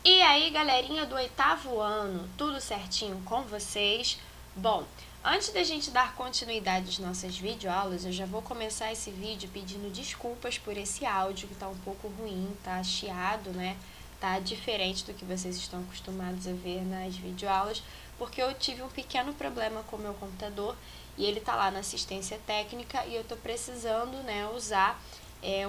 E aí, galerinha do 8º ano, tudo certinho com vocês? Bom, antes da gente dar continuidade às nossas videoaulas, eu já vou começar esse vídeo pedindo desculpas por esse áudio que tá um pouco ruim, tá chiado, né? Tá diferente do que vocês estão acostumados a ver nas videoaulas, porque eu tive um pequeno problema com o meu computador e ele tá lá na assistência técnica e eu tô precisando, né, usar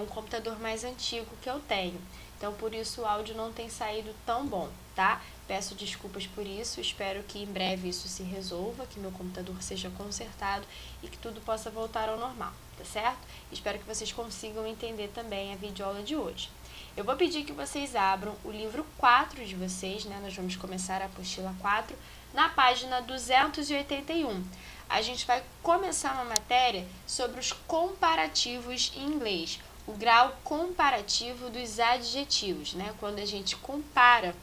um computador mais antigo que eu tenho. Então, por isso o áudio não tem saído tão bom, tá? Peço desculpas por isso, espero que em breve isso se resolva, que meu computador seja consertado e que tudo possa voltar ao normal, tá certo? Espero que vocês consigam entender também a videoaula de hoje. Eu vou pedir que vocês abram o livro 4 de vocês, né? Nós vamos começar a apostila 4, na página 281. A gente vai começar uma matéria sobre os comparativos em inglês, o grau comparativo dos adjetivos, né? Quando a gente compara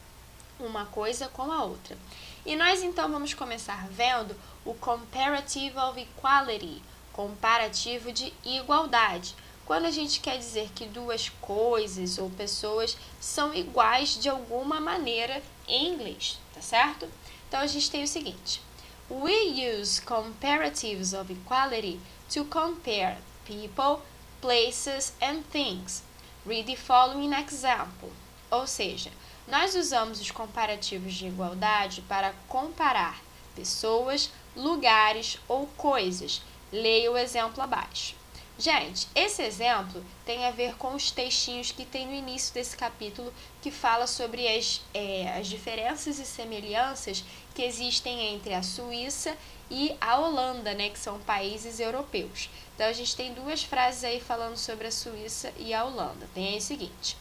uma coisa com a outra. E nós então vamos começar vendo o comparative of equality, comparativo de igualdade. Quando a gente quer dizer que duas coisas ou pessoas são iguais de alguma maneira em inglês, tá certo? Então a gente tem o seguinte: we use comparatives of equality to compare people, places and things. Read the following example. Ou seja, nós usamos os comparativos de igualdade para comparar pessoas, lugares ou coisas. Leia o exemplo abaixo. Gente, esse exemplo tem a ver com os textinhos que tem no início desse capítulo, que fala sobre as diferenças e semelhanças que existem entre a Suíça e a Holanda, né, que são países europeus. Então, a gente tem duas frases aí falando sobre a Suíça e a Holanda. Tem aí o seguinte: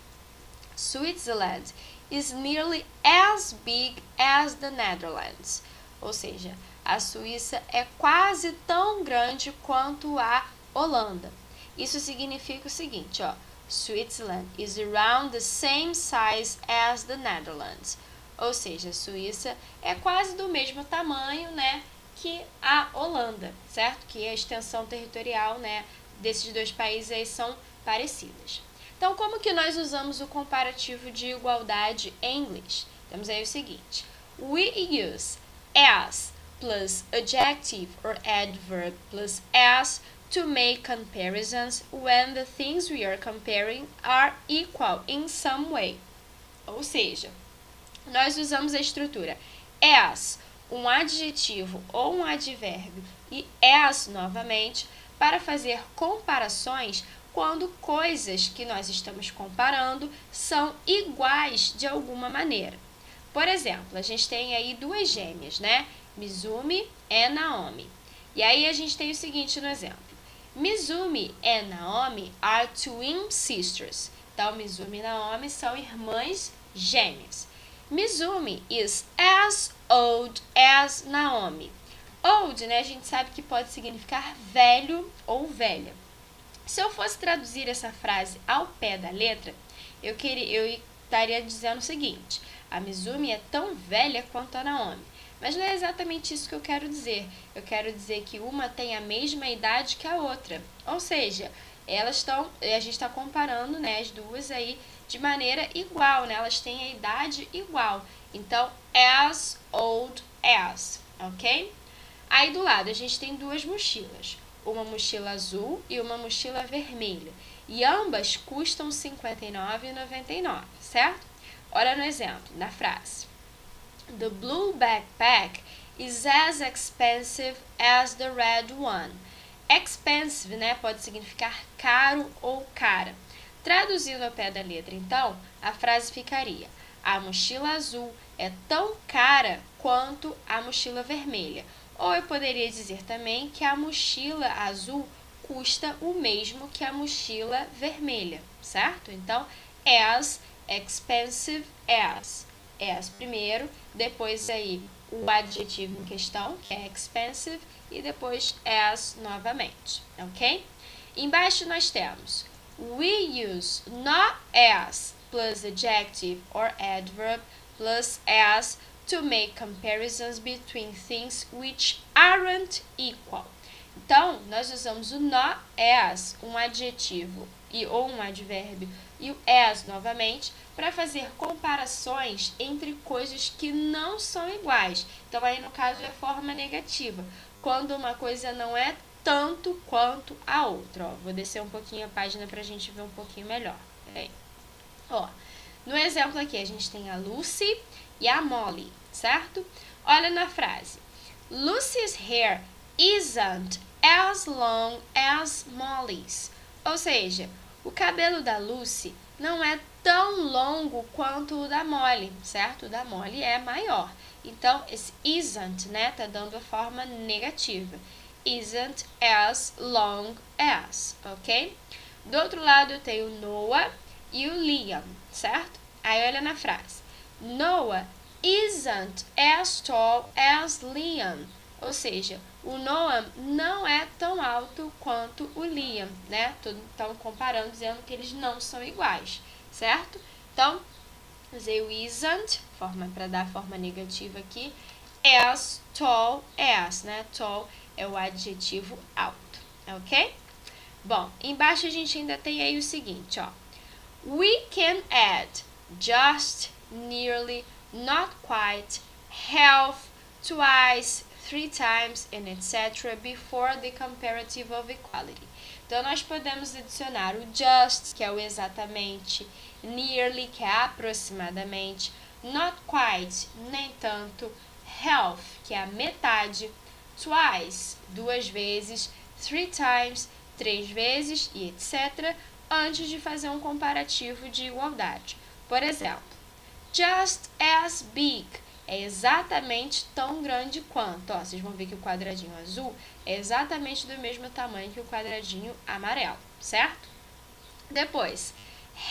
Switzerland is nearly as big as the Netherlands. Ou seja, a Suíça é quase tão grande quanto a Holanda. Isso significa o seguinte, ó: Switzerland is around the same size as the Netherlands. Ou seja, a Suíça é quase do mesmo tamanho, né, que a Holanda, certo? Que a extensão territorial, né, desses dois países aí são parecidas. Então, como que nós usamos o comparativo de igualdade em inglês? Temos aí o seguinte: we use as plus adjective or adverb plus as to make comparisons when the things we are comparing are equal in some way. Ou seja, nós usamos a estrutura as, um adjetivo ou um advérbio, e as novamente, para fazer comparações quando coisas que nós estamos comparando são iguais de alguma maneira. Por exemplo, a gente tem aí duas gêmeas, né? Mizumi e Naomi. E aí a gente tem o seguinte no exemplo: Mizumi e Naomi are twin sisters. Então, Mizumi e Naomi são irmãs gêmeas. Mizumi is as old as Naomi. Old, né, a gente sabe que pode significar velho ou velha. Se eu fosse traduzir essa frase ao pé da letra, eu estaria dizendo o seguinte: a Mizumi é tão velha quanto a Naomi. Mas não é exatamente isso que eu quero dizer. Eu quero dizer que uma tem a mesma idade que a outra. Ou seja, a gente está comparando, né, as duas aí de maneira igual, né? Elas têm a idade igual. Então, as old as, ok? Aí do lado a gente tem duas mochilas, uma mochila azul e uma mochila vermelha. E ambas custam R$ 59,99, certo? Olha no exemplo, na frase: The blue backpack is as expensive as the red one. Expensive, né, pode significar caro ou cara. Traduzindo ao pé da letra, então, a frase ficaria: a mochila azul é tão cara quanto a mochila vermelha. Ou eu poderia dizer também que a mochila azul custa o mesmo que a mochila vermelha, certo? Então, as expensive as. As primeiro, depois aí o adjetivo em questão, que é expensive, e depois as novamente, ok? Embaixo nós temos we use not as plus adjective or adverb plus as to make comparisons between things which aren't equal. Então, nós usamos o not as, um adjetivo ou um advérbio, e o as novamente, para fazer comparações entre coisas que não são iguais. Então, aí no caso é forma negativa, quando uma coisa não é tanto quanto a outra. Ó, vou descer um pouquinho a página para a gente ver um pouquinho melhor. Ó, no exemplo aqui, a gente tem a Lucy e a Molly, certo? Olha na frase. Lucy's hair isn't as long as Molly's. Ou seja, o cabelo da Lucy não é tão longo quanto o da Molly, certo? O da Molly é maior. Então, esse isn't, né, tá dando a forma negativa. Isn't as long as, ok? Do outro lado, eu tenho o Noah e o Liam, certo? Aí, olha na frase. Noah isn't as tall as Liam. Ou seja, o Noah não é tão alto quanto o Liam, né? Estão comparando, dizendo que eles não são iguais, certo? Então, usei o isn't, para dar a forma negativa aqui, as tall as, né? Tall é o adjetivo alto, ok? Bom, embaixo a gente ainda tem aí o seguinte, ó. We can add just, nearly, not quite, half, twice, 3 times, and etc. before the comparative of equality. Então, nós podemos adicionar o just, que é o exatamente, nearly, que é aproximadamente, not quite, nem tanto, half, que é a metade, twice, 2 vezes, 3 times, 3 vezes e etc., antes de fazer um comparativo de igualdade. Por exemplo, just as big é exatamente tão grande quanto. Ó, vocês vão ver que o quadradinho azul é exatamente do mesmo tamanho que o quadradinho amarelo, certo? Depois,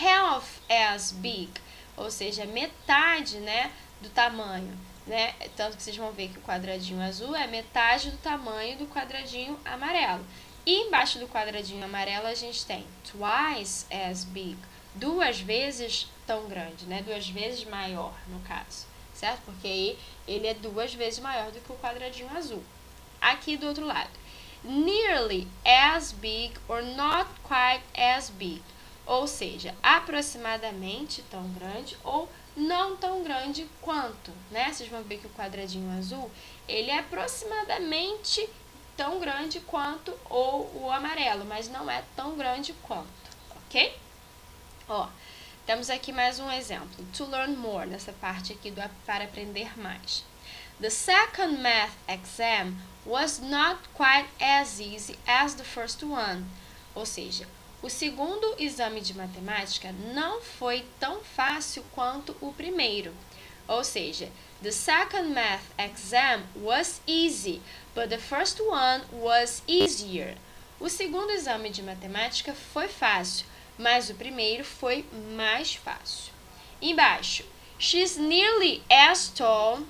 half as big, ou seja, metade, né, do tamanho, né? Tanto que vocês vão ver que o quadradinho azul é metade do tamanho do quadradinho amarelo. E embaixo do quadradinho amarelo a gente tem twice as big, 2 vezes tão grande, né? 2 vezes maior, no caso, certo? Porque aí ele é 2 vezes maior do que o quadradinho azul. Aqui do outro lado, nearly as big or not quite as big, ou seja, aproximadamente tão grande ou não tão grande quanto, né? Vocês vão ver que o quadradinho azul, ele é aproximadamente tão grande quanto o amarelo, mas não é tão grande quanto, ok? Ó, temos aqui mais um exemplo. To learn more, nessa parte aqui do para aprender mais. The second math exam was not quite as easy as the first one. Ou seja, o segundo exame de matemática não foi tão fácil quanto o primeiro. Ou seja, the second math exam was easy, but the first one was easier. O segundo exame de matemática foi fácil, mas o primeiro foi mais fácil. Embaixo, she's nearly as tall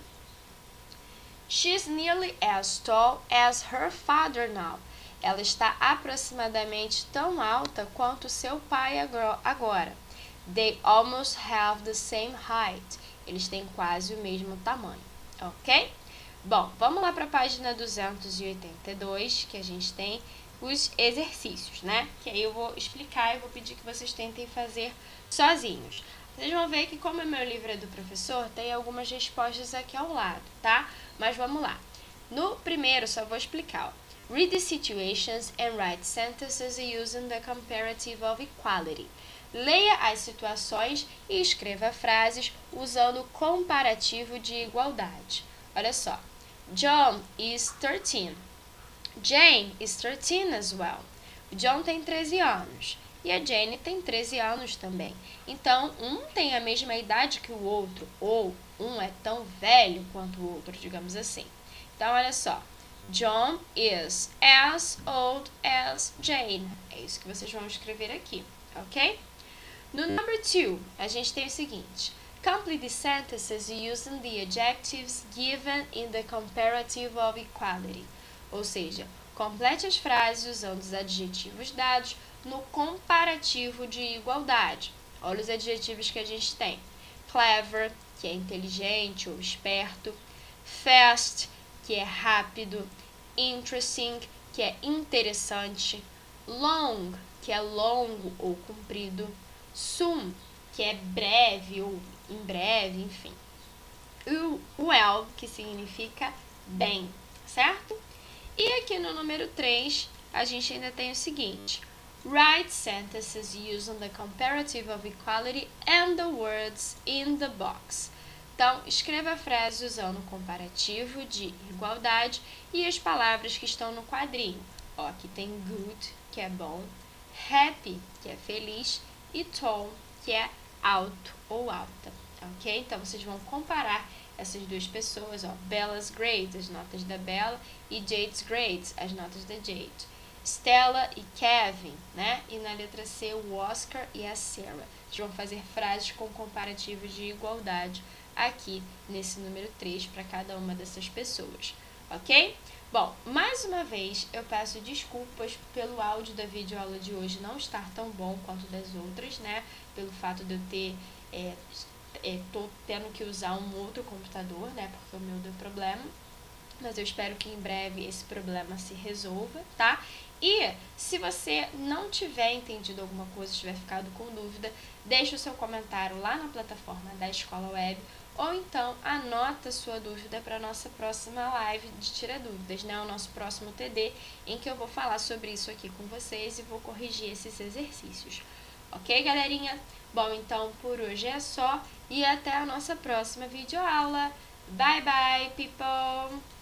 as her father now. Ela está aproximadamente tão alta quanto seu pai agora. They almost have the same height. Eles têm quase o mesmo tamanho, ok? Bom, vamos lá para a página 282, que a gente tem os exercícios, né? Que aí eu vou explicar e vou pedir que vocês tentem fazer sozinhos. Vocês vão ver que, como o meu livro é do professor, tem algumas respostas aqui ao lado, tá? Mas vamos lá. No primeiro, só vou explicar, ó. Read the situations and write sentences using the comparative of equality. Leia as situações e escreva frases usando o comparativo de igualdade. Olha só. John is 13. Jane is 13 as well. O John tem 13 anos e a Jane tem 13 anos também. Então, um tem a mesma idade que o outro, ou um é tão velho quanto o outro, digamos assim. Então, olha só. John is as old as Jane. É isso que vocês vão escrever aqui, ok? No number 2, a gente tem o seguinte. Complete the sentences using the adjectives given in the comparative of equality. Ou seja, complete as frases usando os adjetivos dados no comparativo de igualdade. Olha os adjetivos que a gente tem. Clever, que é inteligente ou esperto. Fast, que é rápido. Interesting, que é interessante. Long, que é longo ou comprido. Soon, que é breve ou em breve, enfim. Well, que significa bem, certo? E aqui no número 3, a gente ainda tem o seguinte: write sentences using the comparative of equality and the words in the box. Então, escreva frases usando o comparativo de igualdade e as palavras que estão no quadrinho. Ó, aqui tem good, que é bom, happy, que é feliz, e tall, que é alto ou alta, ok? Então, vocês vão comparar essas duas pessoas, ó, Bella's grades, as notas da Bella, e Jade's grades, as notas da Jade. Stella e Kevin, né? E na letra C, o Oscar e a Sarah. Vocês vão fazer frases com comparativos de igualdade aqui nesse número 3 para cada uma dessas pessoas, ok? Bom, mais uma vez eu peço desculpas pelo áudio da videoaula de hoje não estar tão bom quanto das outras, né? Pelo fato de eu ter tô tendo que usar um outro computador, né, porque o meu deu problema, mas eu espero que em breve esse problema se resolva, tá? E se você não tiver entendido alguma coisa, tiver ficado com dúvida, deixa o seu comentário lá na plataforma da Escola Web, ou então anota sua dúvida para a nossa próxima live de Tira Dúvidas, né? O nosso próximo TD, em que eu vou falar sobre isso aqui com vocês e vou corrigir esses exercícios. Ok, galerinha? Bom, então por hoje é só e até a nossa próxima videoaula. Bye, bye, people!